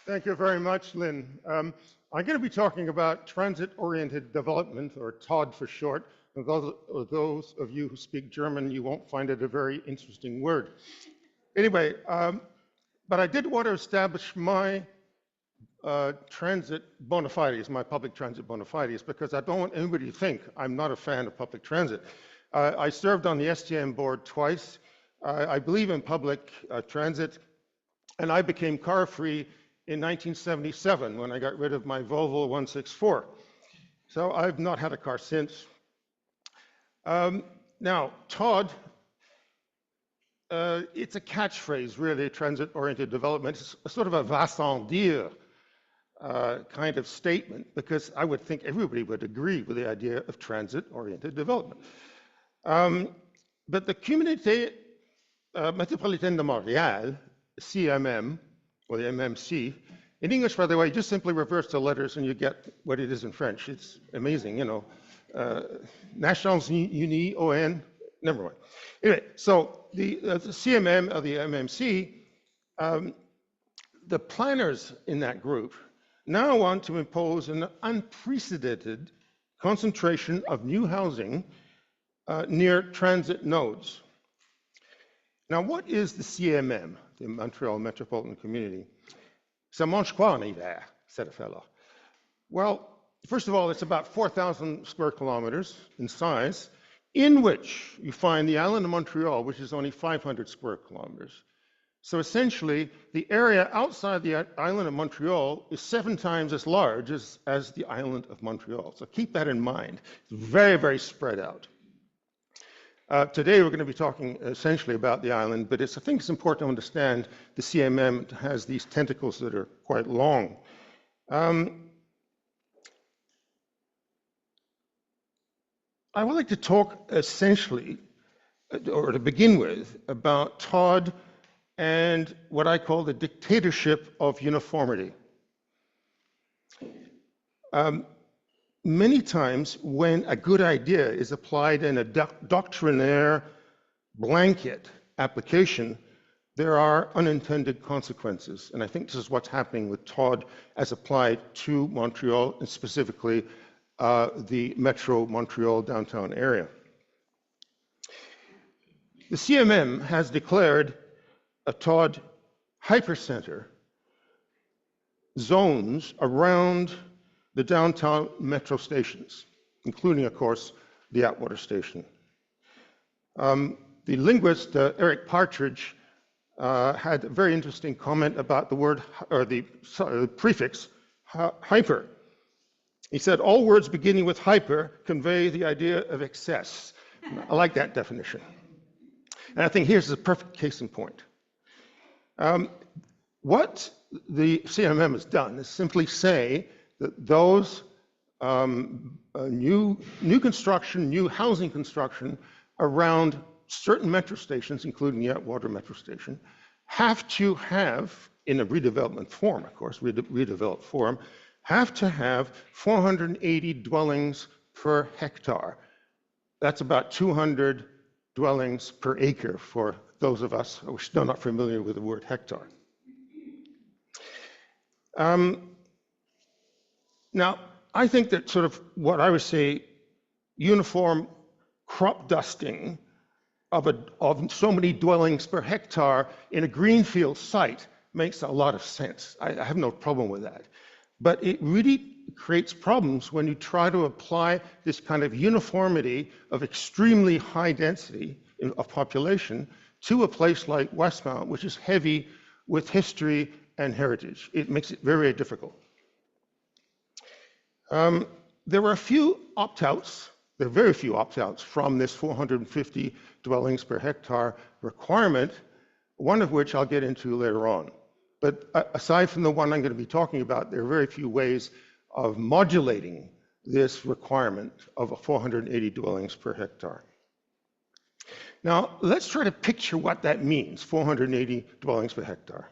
Thank you very much, Lynn. I'm going to be talking about transit-oriented development, or TOD for short. And those of you who speak German, you won't find it a very interesting word. Anyway, but I did want to establish my transit bona fides, my public transit bona fides, because I don't want anybody to think I'm not a fan of public transit. I served on the STM board twice. I believe in public transit, and I became car-free in 1977 when I got rid of my Volvo 164. So I've not had a car since. Now, TOD, it's a catchphrase, really, transit-oriented development. It's a sort of a va sans dire kind of statement, because I would think everybody would agree with the idea of transit-oriented development. But the Communauté Métropolitaine de Montréal, CMM, or the MMC, in English, by the way, just simply reverse the letters and you get what it is in French. It's amazing, you know. Nations Unies, ON, never mind. Anyway, so the CMM of the MMC, the planners in that group now want to impose an unprecedented concentration of new housing near transit nodes. Now, what is the CMM, the Montreal Metropolitan Community? Ça mange quoi en hiver, said a fellow. Well, first of all, it's about 4,000 square kilometers in size, in which you find the island of Montreal, which is only 500 square kilometers. So essentially, the area outside the island of Montreal is 7 times as large as the island of Montreal. So keep that in mind. It's very, very spread out. Today, we're going to be talking essentially about the island, but I think it's important to understand the CMM has these tentacles that are quite long. I would like to talk essentially, or to begin with, about TOD and what I call the dictatorship of uniformity. Many times when a good idea is applied in a doctrinaire blanket application, there are unintended consequences. And I think this is what's happening with TOD as applied to Montreal, and specifically the Metro Montreal downtown area. The CMM has declared a TOD hypercenter zones around the downtown metro stations, including, of course, the Atwater station. The linguist Eric Partridge had a very interesting comment about the word, or the prefix hyper. He said, all words beginning with hyper convey the idea of excess. I like that definition. And I think here's the perfect case in point. What the CMM has done is simply say that those new construction, new housing construction around certain metro stations, including the Atwater metro station, have to have, in a redevelopment form, of course, redeveloped form, have to have 480 dwellings per hectare. That's about 200 dwellings per acre for those of us who are still not familiar with the word hectare. Now, I think that sort of what I would say uniform crop dusting of so many dwellings per hectare in a greenfield site makes a lot of sense. I have no problem with that. But it really creates problems when you try to apply this kind of uniformity of extremely high density of population to a place like Westmount, which is heavy with history and heritage. It makes it very, very difficult. There were a few opt-outs. There are very few opt-outs from this 450 dwellings per hectare requirement, one of which I'll get into later on. But aside from the one I'm going to be talking about, there are very few ways of modulating this requirement of 480 dwellings per hectare. Now, let's try to picture what that means, 480 dwellings per hectare.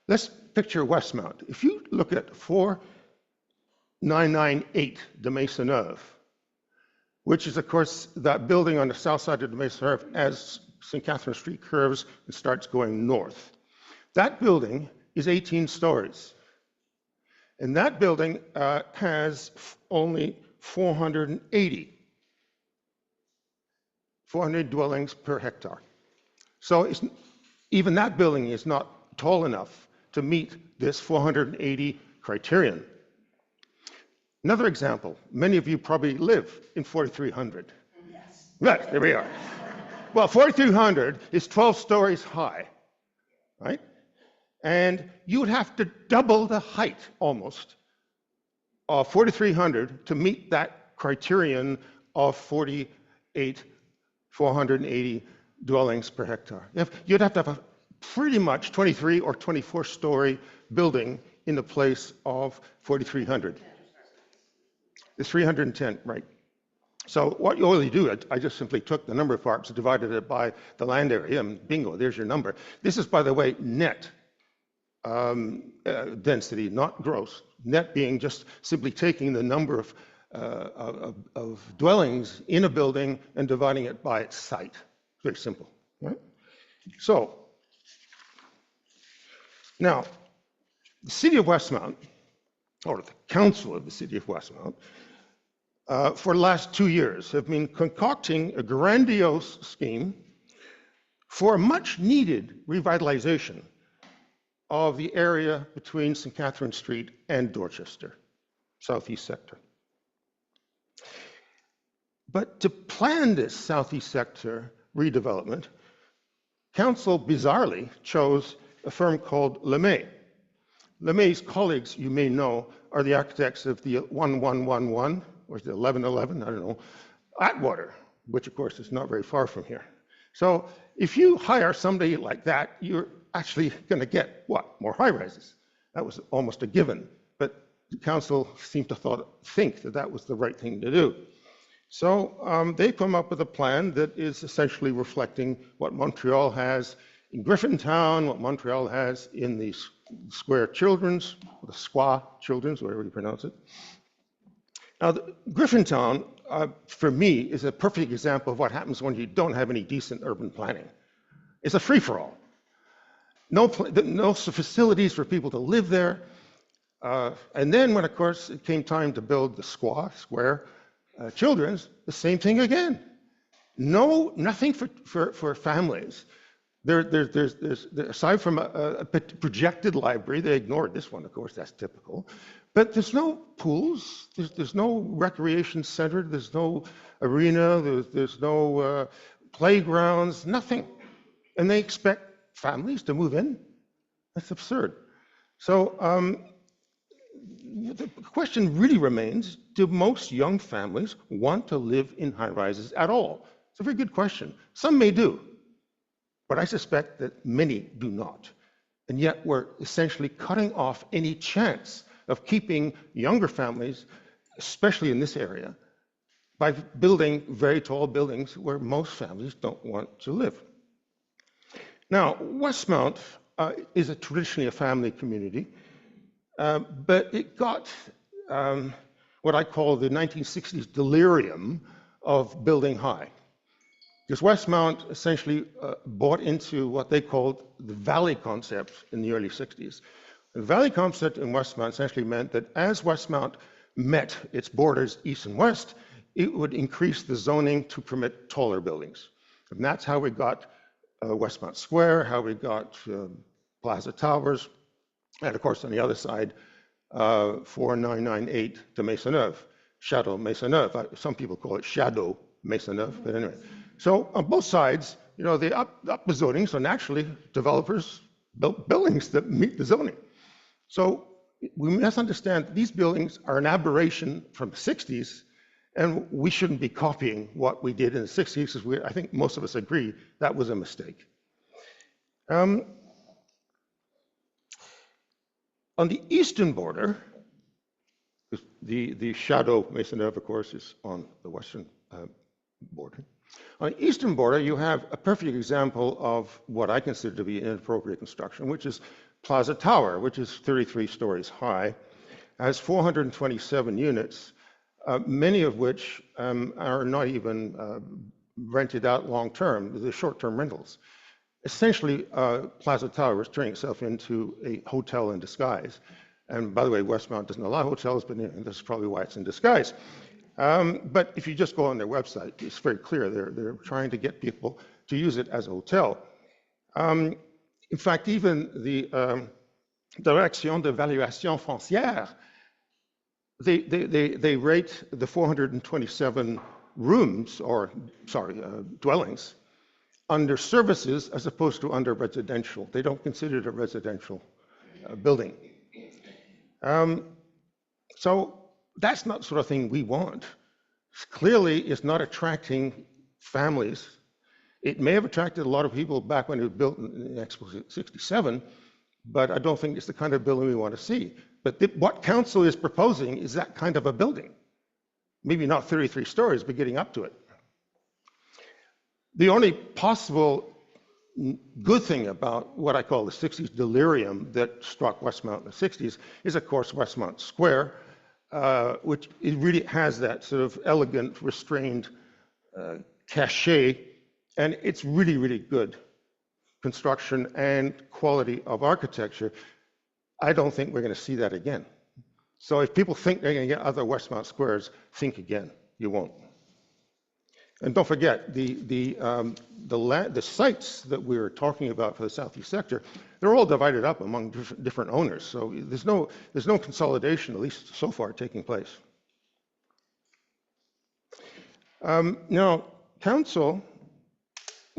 Let's picture Westmount. If you look at 4998 de Maisonneuve, which is, of course, that building on the south side of de Maisonneuve as St. Catherine Street curves and starts going north. That building is 18 stories. And that building has only 480 dwellings per hectare. So even that building is not tall enough to meet this 480 criterion. Another example, many of you probably live in 4300. Yes. Right, there we are. Well, 4300 is 12 stories high, right? And you would have to double the height almost of 4300 to meet that criterion of 480 dwellings per hectare. You'd have to have a pretty much 23 or 24 story building in the place of 4300. It's 310, right? So what you only do, I just simply took the number of apartments, divided it by the land area, and bingo, there's your number. This is, by the way, net density, not gross. Net being just simply taking the number of dwellings in a building and dividing it by its site. Very simple, right? So, now, the city of Westmount, or the council of the city of Westmount, for the last 2 years have been concocting a grandiose scheme for a much-needed revitalization of the area between St. Catherine Street and Dorchester, southeast sector. But to plan this southeast sector redevelopment, council bizarrely chose a firm called LeMay. LeMay's colleagues, you may know, are the architects of the 1111, or the 1111, I don't know, Atwater, which of course is not very far from here. So if you hire somebody like that, you're actually going to get what? More high-rises. That was almost a given. But the council seemed to think that that was the right thing to do. So they come up with a plan that is essentially reflecting what Montreal has in Griffintown, what Montreal has in the Square Children's, or the Squaw Children's, whatever you pronounce it. Now, Griffintown, for me, is a perfect example of what happens when you don't have any decent urban planning. It's a free-for-all. No facilities for people to live there. And then when, of course, it came time to build the Square Children's, the same thing again. Nothing for families. There's aside from a projected library, they ignored this one, of course, that's typical. But there's no pools, there's no recreation center, there's no arena, there's no playgrounds, nothing. And they expect families to move in? That's absurd. So the question really remains, do most young families want to live in high-rises at all? It's a very good question. Some may do, but I suspect that many do not. And yet we're essentially cutting off any chance of keeping younger families, especially in this area, by building very tall buildings where most families don't want to live. Now, Westmount is traditionally a family community, but it got what I call the 1960s delirium of building high. Because Westmount essentially bought into what they called the valley concept in the early 60s. The valley concept in Westmount essentially meant that as Westmount met its borders east and west, it would increase the zoning to permit taller buildings. And that's how we got Westmount Square, how we got Plaza Towers, and of course on the other side, 4998 de Maisonneuve, Chateau Maisonneuve. Some people call it Shadow Maisonneuve, but anyway. So on both sides, you know, they up the zoning, so naturally developers built buildings that meet the zoning. So we must understand that these buildings are an aberration from the 60s, and we shouldn't be copying what we did in the 60s, because I think most of us agree that was a mistake. On the eastern border, the Chateau Maisonneuve, of course, is on the western border. On the eastern border, you have a perfect example of what I consider to be inappropriate construction, which is Plaza Tower, which is 33 stories high, has 427 units, many of which are not even rented out long-term. They're short-term rentals. Essentially, Plaza Tower is turning itself into a hotel in disguise. And by the way, Westmount doesn't allow hotels, but this is probably why it's in disguise. But if you just go on their website, it's very clear they're trying to get people to use it as a hotel. In fact, even the Direction d'Évaluation Foncière, they rate the 427 rooms, or sorry, dwellings, under services as opposed to under residential. They don't consider it a residential building. So that's not the sort of thing we want. Clearly, it's not attracting families. It may have attracted a lot of people back when it was built in Expo 67, but I don't think it's the kind of building we want to see. But what council is proposing is that kind of a building. Maybe not 33 stories, but getting up to it. The only possible good thing about what I call the 60s delirium that struck Westmount in the 60s is, of course, Westmount Square, which it really has that sort of elegant, restrained cachet, and it's really, really good construction and quality of architecture. I don't think we're going to see that again. So if people think they're going to get other Westmount Squares, think again. You won't. And don't forget, the sites that we're talking about for the southeast sector, they're all divided up among different owners. So there's no consolidation, at least so far, taking place. Now, council,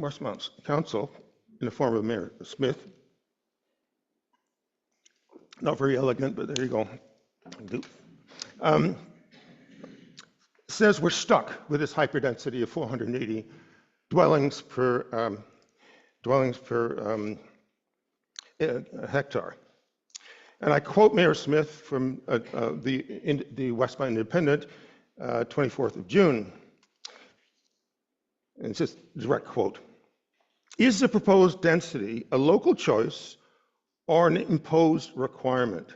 Westmount's council, in the form of Mayor Smith, not very elegant, but there you go. Says we're stuck with this hyperdensity of 480 dwellings per hectare. And I quote Mayor Smith from the Westmount Independent, 24th of June. And it's just a direct quote. Is the proposed density a local choice or an imposed requirement?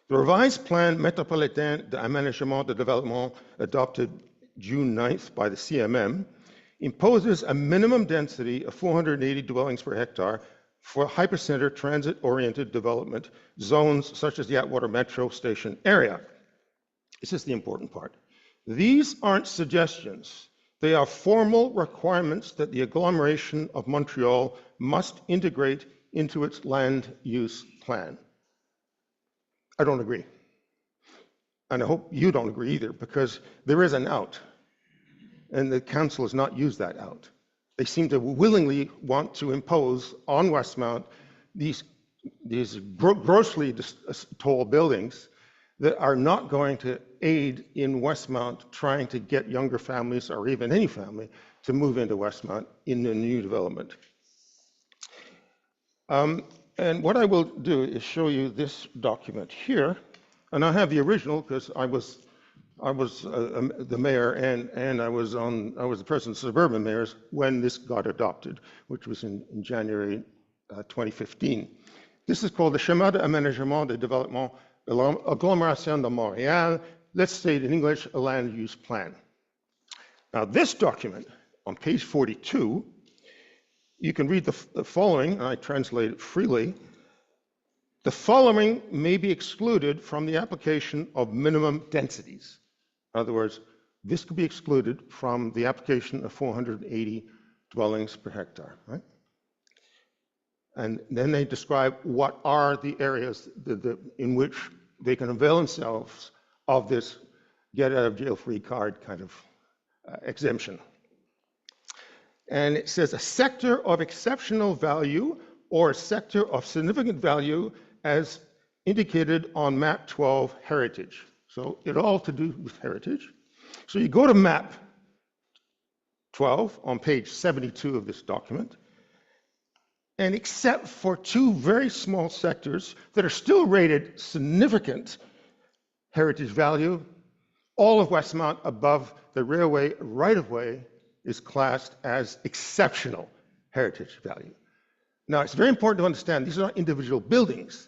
The revised plan métropolitain d'aménagement de développement adopted June 9th by the CMM imposes a minimum density of 480 dwellings per hectare for hypercenter transit-oriented development zones such as the Atwater Metro Station area. This is the important part. These aren't suggestions. They are formal requirements that the agglomeration of Montreal must integrate into its land use plan. I don't agree. And I hope you don't agree either, because there is an out. And the council has not used that out. They seem to willingly want to impose on Westmount these grossly tall buildings that are not going to aid in Westmount trying to get younger families, or even any family, to move into Westmount in the new development. And what I will do is show you this document here, and I have the original because I was the mayor and I was the president of Suburban Mayors when this got adopted, which was in January 2015. This is called the Schéma d'aménagement de développement de l'agglomération de Montréal. Let's say it in English, a land use plan. Now this document on page 42, you can read the following, and I translate it freely. The following may be excluded from the application of minimum densities. In other words, this could be excluded from the application of 480 dwellings per hectare, right? And then they describe what are the areas in which they can avail themselves of this get out of jail free card kind of exemption. And it says a sector of exceptional value or a sector of significant value as indicated on map 12 heritage. So it all to do with heritage. So you go to map 12 on page 72 of this document, and except for two very small sectors that are still rated significant heritage value, all of Westmount above the railway right-of-way is classed as exceptional heritage value. Now, it's very important to understand these are not individual buildings.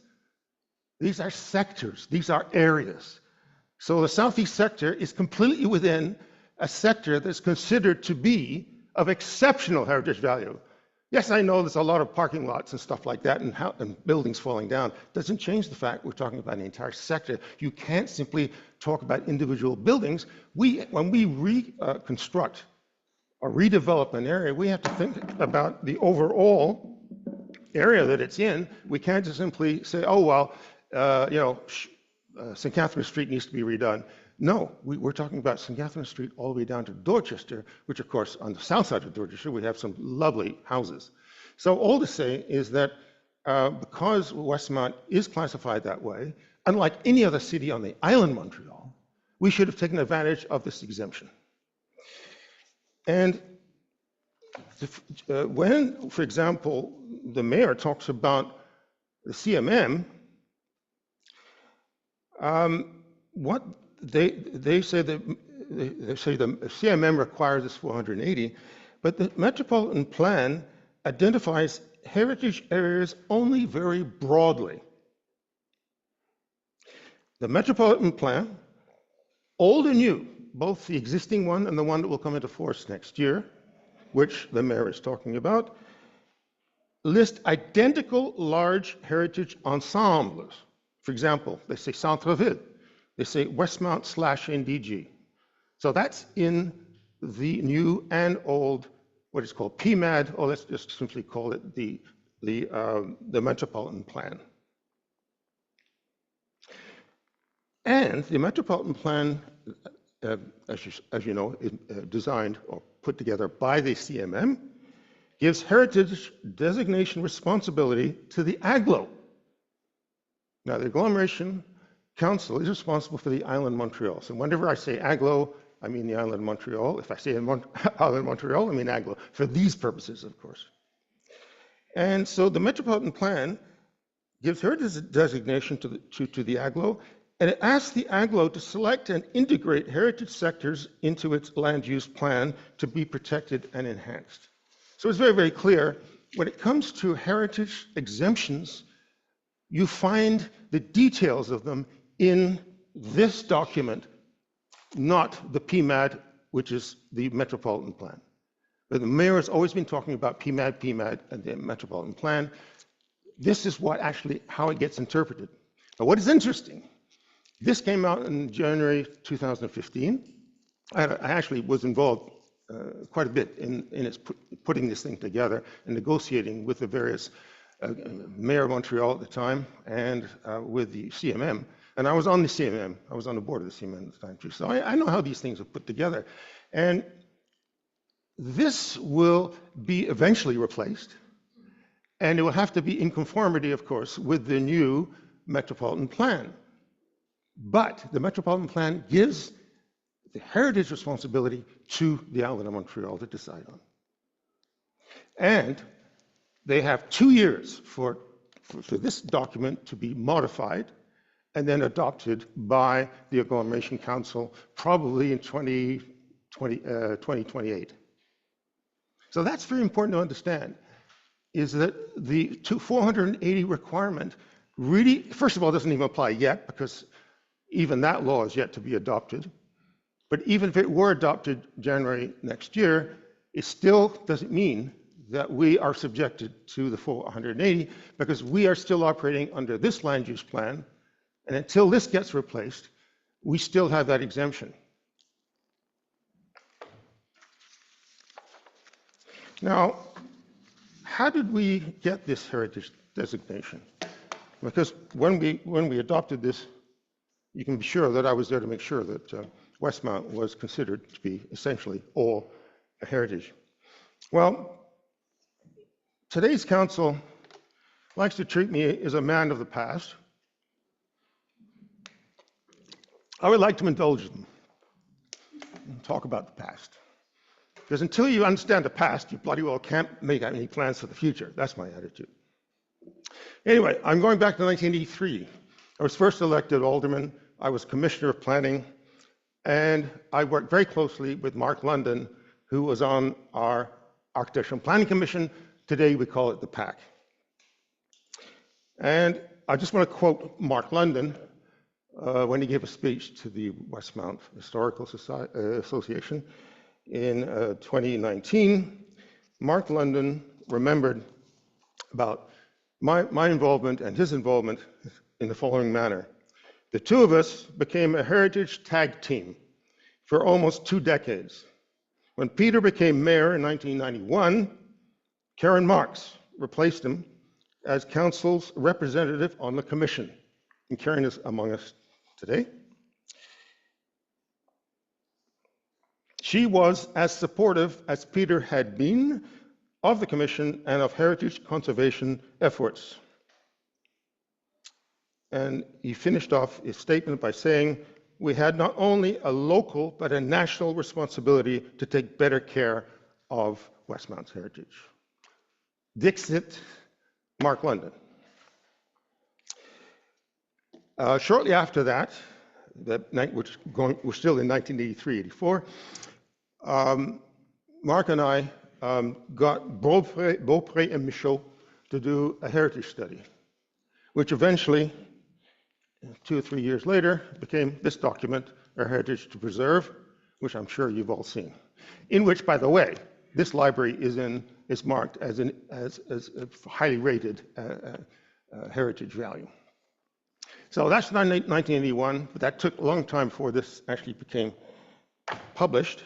These are sectors. These are areas. So the southeast sector is completely within a sector that's considered to be of exceptional heritage value. Yes, I know there's a lot of parking lots and stuff like that and buildings falling down. Doesn't change the fact we're talking about an entire sector. You can't simply talk about individual buildings. When we reconstruct or redevelop an area, we have to think about the overall area that it's in. We can't just simply say, oh, well, St. Catherine Street needs to be redone. No, we're talking about St. Catherine Street all the way down to Dorchester, which, of course, on the south side of Dorchester, we have some lovely houses. So all to say is that because Westmount is classified that way, unlike any other city on the island Montreal, we should have taken advantage of this exemption. And when, for example, the mayor talks about the CMM, what they say the CMM requires this 480, but the Metropolitan Plan identifies heritage areas only very broadly. The Metropolitan Plan, old and new, both the existing one and the one that will come into force next year, which the mayor is talking about, list identical large heritage ensembles. For example, they say Centre-Ville, they say Westmount/NDG. So that's in the new and old, what is called PMAD, or let's just simply call it the Metropolitan Plan. And the Metropolitan Plan, as you know, is designed or put together by the CMM, gives heritage designation responsibility to the AGLO. Now, the Agglomeration Council is responsible for the island Montreal. So whenever I say AGLO, I mean the island Montreal. If I say island Montreal, I mean AGLO, for these purposes, of course. And so the Metropolitan Plan gives heritage designation to the AGLO, and it asks the AGLO to select and integrate heritage sectors into its land use plan to be protected and enhanced. So it's very, very clear, when it comes to heritage exemptions, you find the details of them in this document, not the PMAD, which is the Metropolitan Plan. But the mayor has always been talking about PMAD, and the Metropolitan Plan. This is how it gets interpreted. Now, what is interesting, this came out in January 2015. I actually was involved quite a bit in its putting this thing together and negotiating with the various mayor of Montreal at the time and with the CMM. And I was on the CMM. I was on the board of the CMM at the time too. So I know how these things are put together. And this will be eventually replaced. And it will have to be in conformity, of course, with the new Metropolitan Plan. But the Metropolitan Plan gives the heritage responsibility to the island of Montreal to decide on. And they have 2 years for this document to be modified and then adopted by the Agglomeration Council, probably in 2028. So that's very important to understand, is that the 480 requirement really, first of all, doesn't even apply yet, because even that law is yet to be adopted. But even if it were adopted January next year, it still doesn't mean that we are subjected to the 480, because we are still operating under this land use plan, and until this gets replaced, we still have that exemption. Now, how did we get this heritage designation? Because when we adopted this, you can be sure that I was there to make sure that Westmount was considered to be essentially all a heritage. Well, today's council likes to treat me as a man of the past. I would like to indulge them and talk about the past. Because until you understand the past, you bloody well can't make any plans for the future. That's my attitude. Anyway, I'm going back to 1983. I was first elected alderman. I was commissioner of planning. And I worked very closely with Mark London, who was on our Architectural and Planning Commission. Today we call it the PAC. And I just want to quote Mark London when he gave a speech to the Westmount Historical Association in 2019. Mark London remembered about my involvement and his involvement in the following manner. The two of us became a heritage tag team for almost 2 decades. When Peter became mayor in 1991, Karen Marks replaced him as council's representative on the commission. And Karen is among us today. She was as supportive as Peter had been of the commission and of heritage conservation efforts. And he finished off his statement by saying, we had not only a local but a national responsibility to take better care of Westmount's heritage. Dixit, Mark London. Shortly after that, we're still in 1983-84, Mark and I got Beaupré and Michaud to do a heritage study, which eventually, 2 or 3 years later, became this document, Our Heritage to Preserve, which I'm sure you've all seen. In which, by the way, this library is marked as a highly rated heritage value. So that's 1981, but that took a long time before this actually became published.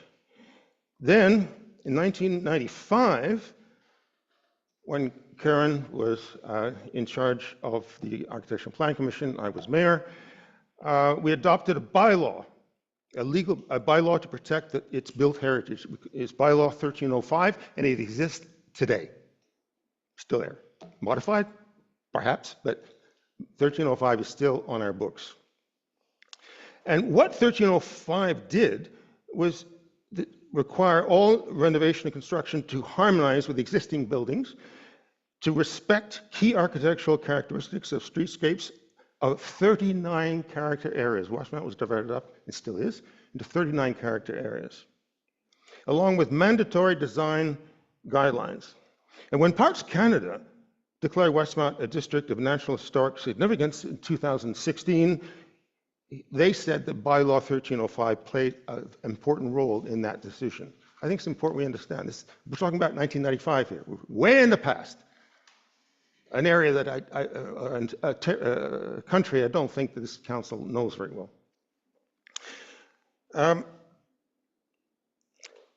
Then, in 1995, when Karen was in charge of the Architectural Planning Commission, I was mayor, we adopted a bylaw, a bylaw to protect its built heritage. It's bylaw 1305, and it exists today. Still there. Modified, perhaps, but 1305 is still on our books. And what 1305 did was require all renovation and construction to harmonize with existing buildings, to respect key architectural characteristics of streetscapes of 39 character areas. Westmount was divided up, and still is, into 39 character areas, along with mandatory design guidelines. And when Parks Canada declared Westmount a district of national historic significance in 2016, they said that bylaw 1305 played an important role in that decision. I think it's important we understand this. We're talking about 1995 here. We're way in the past. An area that a country I don't think that this council knows very well.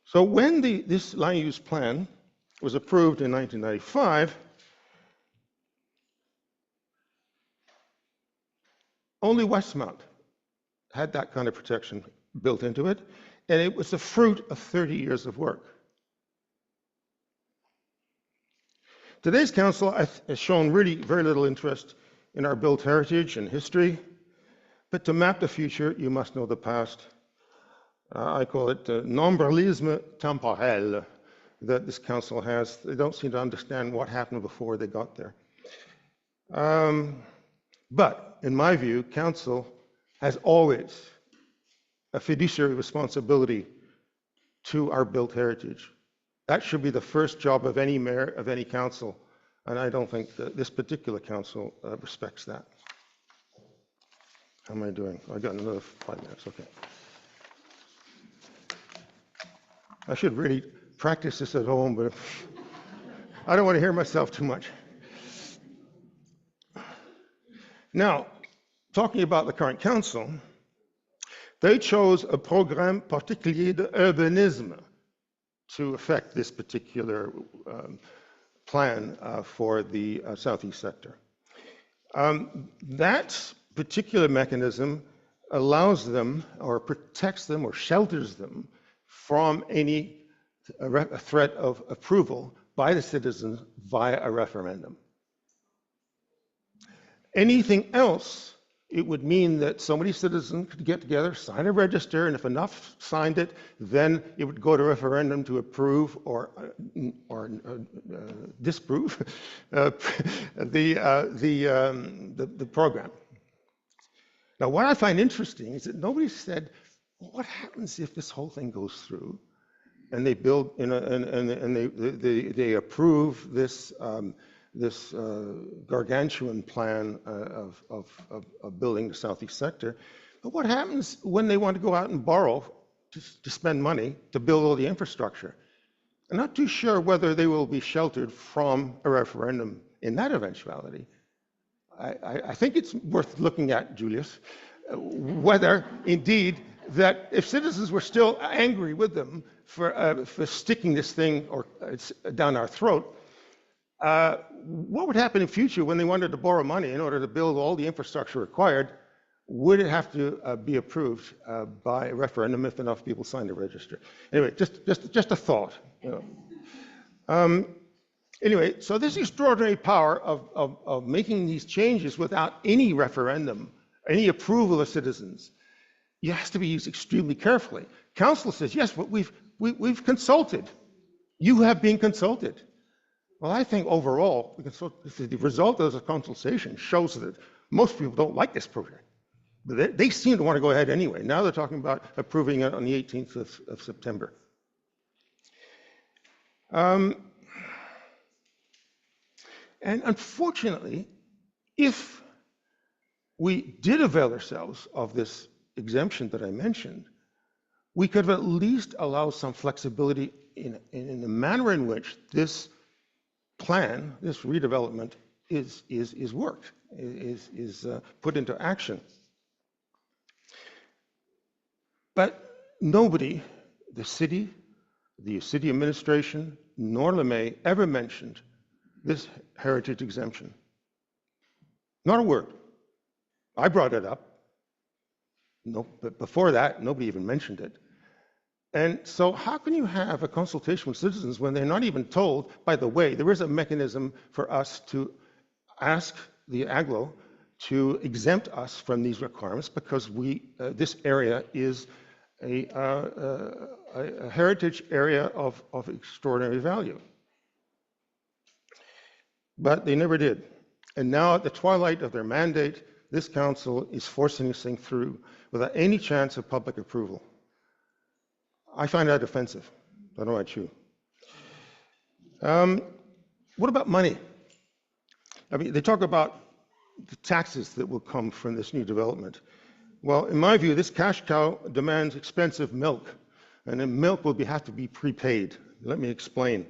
So when this land use plan was approved in 1995, only Westmount had that kind of protection built into it, and it was the fruit of 30 years of work. Today's council has shown really very little interest in our built heritage and history, but to map the future, you must know the past. I call it nombrilisme temporel that this council has. They don't seem to understand what happened before they got there. But in my view, council has always a fiduciary responsibility to our built heritage. That should be the first job of any mayor, of any council, and I don't think that this particular council respects that. How am I doing? I've got another 5 minutes, okay. I should really practice this at home, but I don't want to hear myself too much. Now, talking about the current council, they chose a programme particulier d'urbanisme to affect this particular plan for the southeast sector. That particular mechanism allows them, or protects them, or shelters them from any threat of approval by the citizens via a referendum. Anything else, it would mean that so many citizens could get together, sign a register, and if enough signed it, then it would go to referendum to approve or disapprove the program. Now, what I find interesting is that nobody said, well, what happens if this whole thing goes through and they build and they approve this this gargantuan plan of building the southeast sector. But what happens when they want to go out and borrow to spend money to build all the infrastructure? I'm not too sure whether they will be sheltered from a referendum in that eventuality. I think it's worth looking at, Julius, whether indeed that if citizens were still angry with them for sticking this thing down our throat, what would happen in future when they wanted to borrow money in order to build all the infrastructure required? Would it have to be approved by a referendum if enough people signed to register? Anyway, just a thought. You know. Anyway, so this extraordinary power of making these changes without any referendum, any approval of citizens, it has to be used extremely carefully. Council says, yes, but we've consulted. You have been consulted. Well, I think overall, the result of the consultation shows that most people don't like this project. But they seem to want to go ahead anyway. Now they're talking about approving it on the 18th of September. And unfortunately, if we did avail ourselves of this exemption that I mentioned, we could have at least allowed some flexibility in the manner in which this plan, this redevelopment, is worked, is put into action. But nobody, the city administration, nor LeMay ever mentioned this heritage exemption. Not a word. I brought it up. No, but before that, nobody even mentioned it. And so how can you have a consultation with citizens when they're not even told, by the way, there is a mechanism for us to ask the AGLO to exempt us from these requirements because this area is a heritage area of extraordinary value. But they never did. And now at the twilight of their mandate, this council is forcing this thing through without any chance of public approval. I find that offensive. I don't know about you. What about money? I mean, they talk about the taxes that will come from this new development. Well, in my view, this cash cow demands expensive milk, and then milk will have to be prepaid. Let me explain.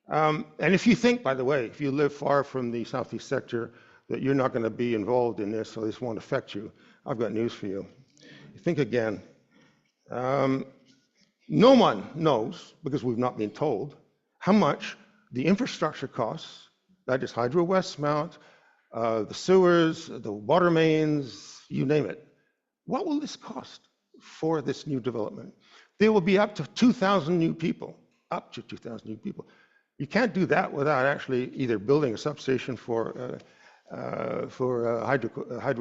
And if you think, by the way, if you live far from the southeast sector, that you're not going to be involved in this, so this won't affect you, I've got news for you. Think again. No one knows, because we've not been told, how much the infrastructure costs, that is Hydro Westmount, the sewers, the water mains, you name it. What will this cost for this new development? There will be up to 2,000 new people, up to 2,000 new people. You can't do that without actually either building a substation for Hydro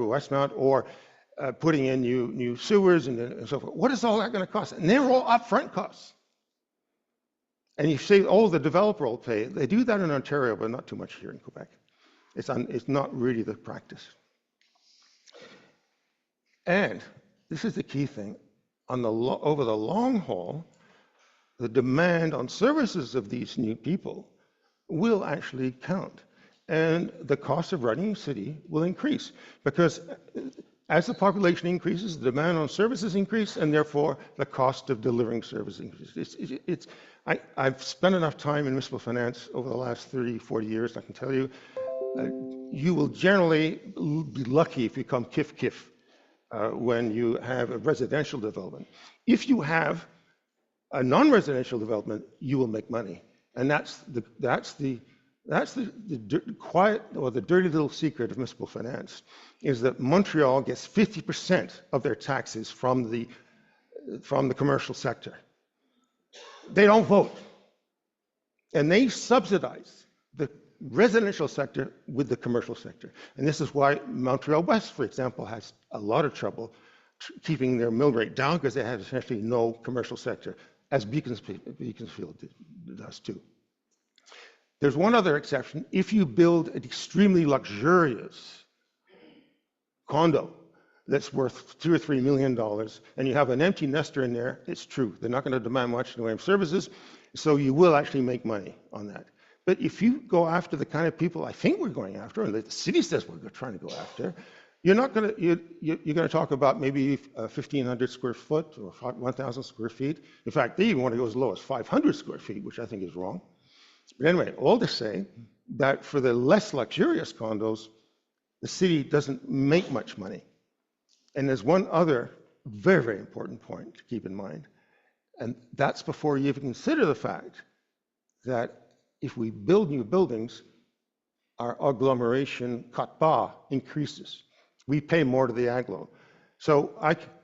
Westmount or putting in new sewers and so forth. What is all that going to cost? And they're all upfront costs. And you say, oh, the developer will pay. They do that in Ontario, but not too much here in Quebec. It's not really the practice. And this is the key thing. Over the long haul, the demand on services of these new people will actually count. And the cost of running a city will increase because as the population increases, the demand on services increase, and therefore the cost of delivering services increases. I've spent enough time in municipal finance over the last 30, 40 years, I can tell you, you will generally be lucky if you come kif-kif when you have a residential development. If you have a non-residential development, you will make money. And that's the quiet or the dirty little secret of municipal finance, is that Montreal gets 50% of their taxes from the commercial sector. They don't vote. And they subsidize the residential sector with the commercial sector. And this is why Montreal West, for example, has a lot of trouble keeping their mill rate down because they have essentially no commercial sector, as Beaconsfield does too. There's one other exception. If you build an extremely luxurious condo that's worth $2 or $3 million and you have an empty nester in there, it's true. They're not going to demand much in the way of services, so you will actually make money on that. But if you go after the kind of people I think we're going after, and the city says we're trying to go after, You're not going to, you're going to talk about maybe 1,500 square foot or 1,000 square feet. In fact, they even want to go as low as 500 square feet, which I think is wrong. But anyway, all to say that for the less luxurious condos, the city doesn't make much money. And there's one other very, very important point to keep in mind, and that's before you even consider the fact that if we build new buildings, our agglomeration quote-part increases. We pay more to the agglo. So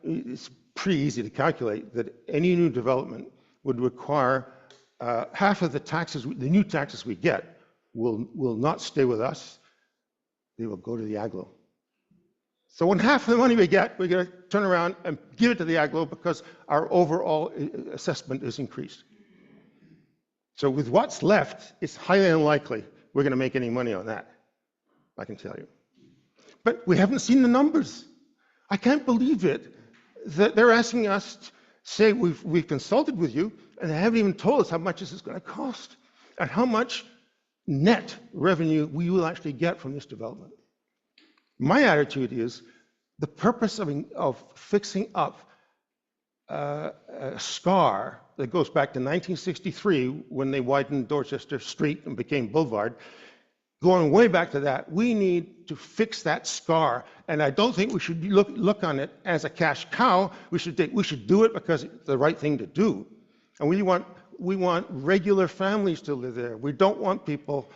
it's pretty easy to calculate that any new development would require half of the taxes, the new taxes we get will not stay with us. They will go to the agglo. So when half of the money we get, we're going to turn around and give it to the agglo because our overall assessment is increased. So with what's left, it's highly unlikely we're going to make any money on that, I can tell you. But we haven't seen the numbers. I can't believe it that they're asking us to say we've consulted with you, and they haven't even told us how much this is going to cost and how much net revenue we will actually get from this development. My attitude is the purpose of fixing up a scar that goes back to 1963 when they widened Dorchester Street and became Boulevard. Going way back to that, we need to fix that scar, and I don't think we should look on it as a cash cow. We should do it because it's the right thing to do, and we want regular families to live there. We don't want people,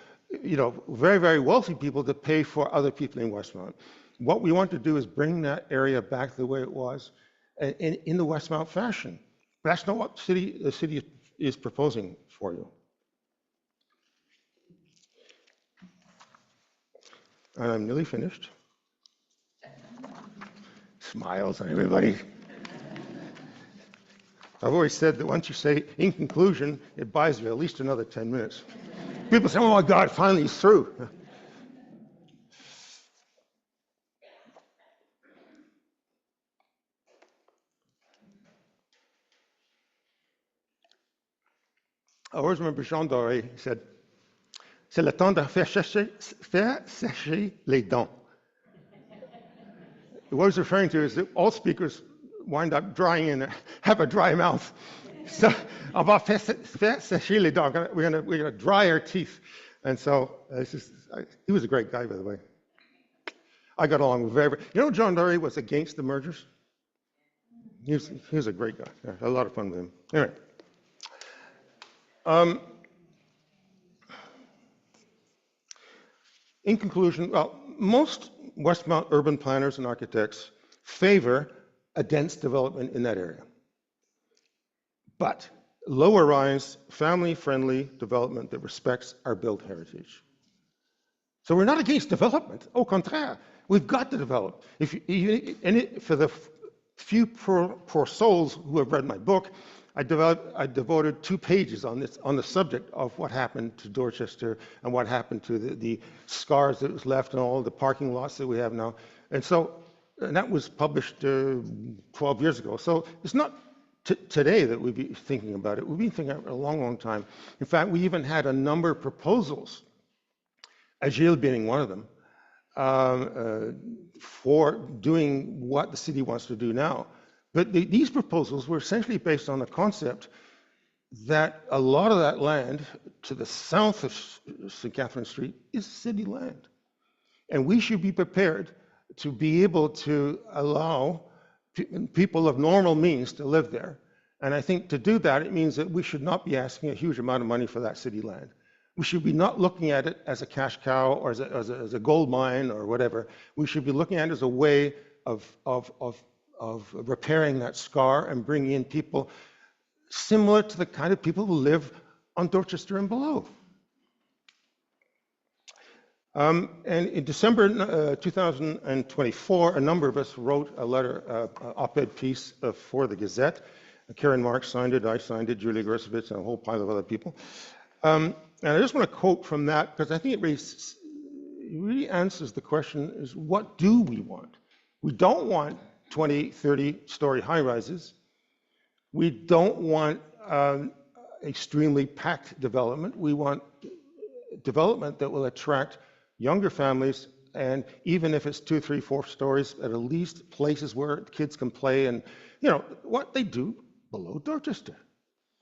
very, very wealthy people to pay for other people in Westmount. What we want to do is bring that area back the way it was in the Westmount fashion. That's not what the city is proposing for you. And I'm nearly finished. Smiles on everybody. I've always said that once you say, in conclusion, it buys you at least another 10 minutes. People say, oh my God, finally he's through. I always remember Jean Doré said, c'est le temps de faire sécher les dents. What I was referring to is that all speakers wind up drying and have a dry mouth. So, on va faire sécher les dents. We're going to dry our teeth. And so, he was a great guy, by the way. I got along with very. John Doré was against the mergers? He was a great guy. I had a lot of fun with him. Anyway. In conclusion, most Westmount urban planners and architects favor a dense development in that area. But lower-rise, family-friendly development that respects our built heritage. So we're not against development. Au contraire, we've got to develop. For the few poor souls who have read my book, I devoted 2 pages on the subject of what happened to Dorchester and what happened to the scars that was left and all the parking lots that we have now. And that was published 12 years ago. So it's not today that we'd be thinking about it. We've been thinking about it a long, long time. In fact, we even had a number of proposals, Agile being one of them, for doing what the city wants to do now. But these proposals were essentially based on the concept that a lot of that land to the south of St. Catherine Street is city land. And we should be prepared to be able to allow people of normal means to live there. And I think to do that, it means that we should not be asking a huge amount of money for that city land. We should be not looking at it as a cash cow or as a gold mine or whatever. We should be looking at it as a way of repairing that scar and bringing in people similar to the kind of people who live on Dorchester and below. And in December 2024, a number of us wrote a letter, op-ed piece for the Gazette. Karen Marks signed it, I signed it, Julia Gersovitz, and a whole pile of other people. And I just want to quote from that because I think it really answers the question is what do we want? We don't want 20, 30-story high-rises. We don't want extremely packed development. We want development that will attract younger families and even if it's 2, 3, 4 stories, at least places where kids can play and, what they do below Dorchester.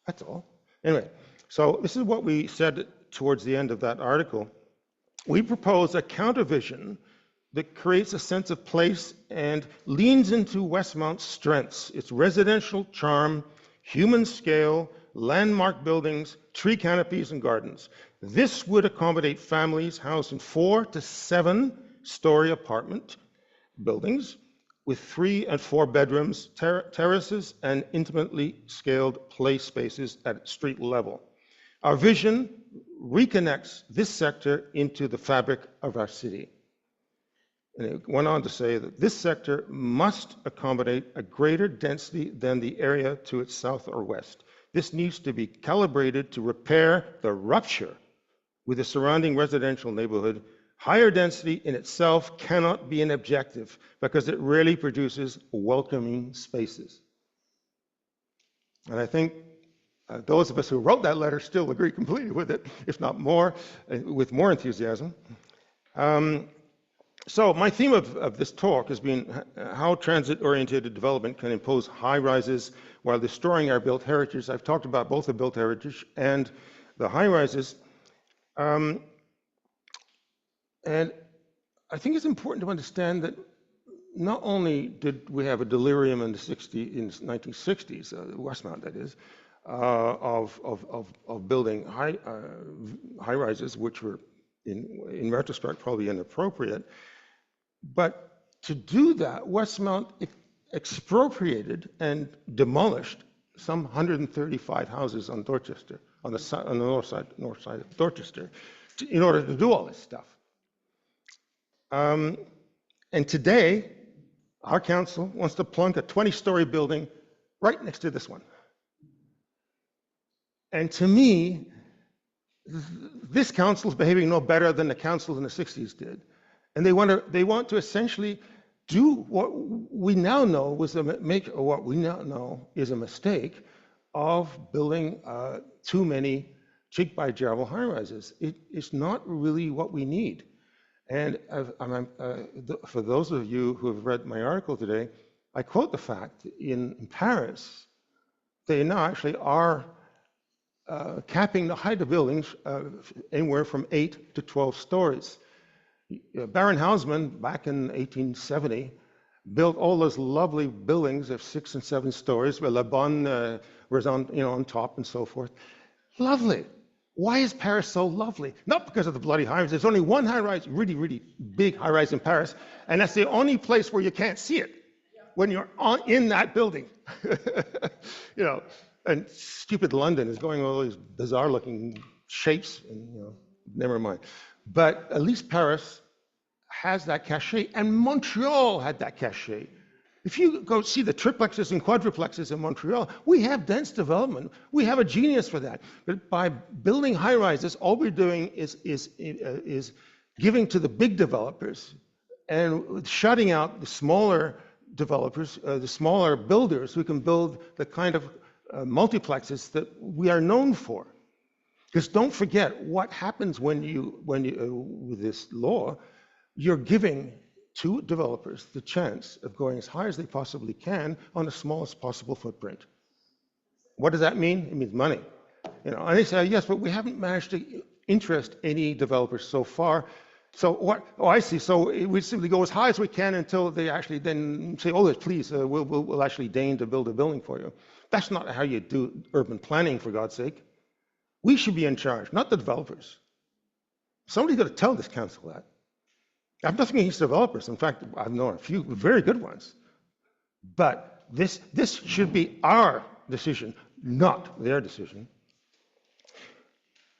That's all. Anyway, so this is what we said towards the end of that article. We propose a countervision that creates a sense of place and leans into Westmount's strengths, its residential charm, human scale, landmark buildings, tree canopies, and gardens. This would accommodate families housed in 4 to 7-story apartment buildings with 3 and 4 bedrooms, terraces, and intimately scaled play spaces at street level. Our vision reconnects this sector into the fabric of our city. And it went on to say that this sector must accommodate a greater density than the area to its south or west. This needs to be calibrated to repair the rupture with the surrounding residential neighborhood. Higher density in itself cannot be an objective because it rarely produces welcoming spaces. And I think those of us who wrote that letter still agree completely with it, if not more, with more enthusiasm. So my theme of this talk has been how transit-oriented development can impose high-rises while destroying our built heritage. I've talked about both the built heritage and the high-rises. And I think it's important to understand that not only did we have a delirium in the 1960s, Westmount that is, of building high-rises, which were in retrospect probably inappropriate, but to do that, Westmount expropriated and demolished some 135 houses on Dorchester, on the north side of Dorchester, in order to do all this stuff. And today, our council wants to plunk a 20-story building right next to this one. And to me, this council is behaving no better than the council in the 60s did. And they want to essentially do what we now know was what we now know is a mistake of building too many cheek-by-jowl high-rises. It's not really what we need. And for those of you who have read my article today, I quote the fact in Paris, they now actually are capping the height of buildings anywhere from 8 to 12 stories. Baron Haussmann, back in 1870, built all those lovely buildings of 6 and 7 stories, where La Bonne was on top and so forth. Lovely. Why is Paris so lovely? Not because of the bloody high-rise. There's only one high-rise, really, really big high-rise in Paris, and that's the only place where you can't see it when you're in that building. And stupid London is going all these bizarre-looking shapes, and never mind. But at least Paris has that cachet, and Montreal had that cachet. If you go see the triplexes and quadruplexes in Montreal, we have dense development. We have a genius for that. But by building high-rises, all we're doing is giving to the big developers and shutting out the smaller developers, the smaller builders who can build the kind of multiplexes that we are known for. Because don't forget what happens when you with this law, you're giving to developers the chance of going as high as they possibly can on the smallest possible footprint. What does that mean? It means money. And they say, yes, but we haven't managed to interest any developers so far. So what? Oh, I see. So we simply go as high as we can until they actually then say, oh, please, we'll actually deign to build a building for you. That's not how you do urban planning, for God's sake. We should be in charge, not the developers. Somebody's got to tell this council that. I have nothing against developers. In fact, I've known a few very good ones. But this should be our decision, not their decision.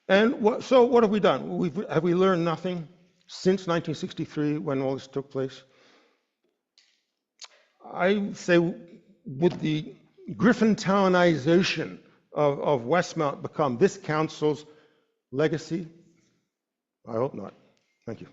And so what have we done? Have we learned nothing since 1963 when all this took place? I say with the Griffintownization of Westmount become this council's legacy? I hope not. Thank you.